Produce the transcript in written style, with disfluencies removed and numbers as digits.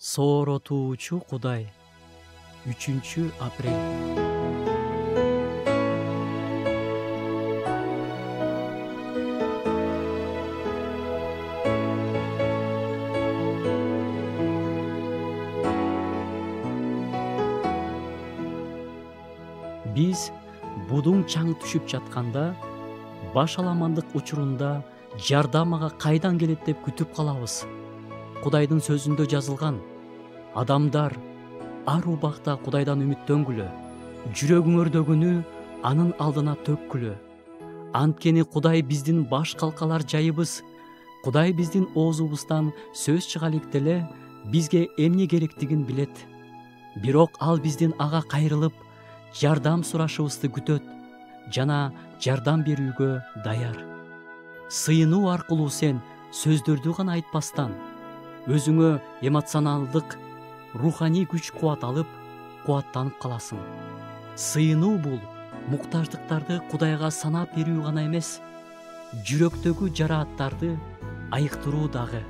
Сооротуучу Кудай. 3-апрель. Биз будуң чаң түшүп жатканда, баш аламандык учурунда жардам ага кайдан келет деп күтүп калабыз. Кудайдын сөзүндө жазылган: адамдар ар убакта Кудайдан үмүттөнгүлө, жүрөгүңөрдөгүнү анын алдына төккүлө. Анткени Кудай биздин баш калкалар жайыбыз, Кудай биздин оозубуздан сөз чыга элек деле бизге эмне керектигин билет. Бирок ал биздин ага кайрылып, жардам сурашыбызды күтөт жана жардам берүүгө даяр. Сыйынуу аркылуу сен сөздөрдү гана айтпастан, өзүңө эмоционалдык, руханий күч-кубат алып, кубаттанып каласың. Сыйынуу бул муктаждыктарды Кудайга санап берүү гана эмес, жүрөктөгү жарааттарды айыктыруу дагы.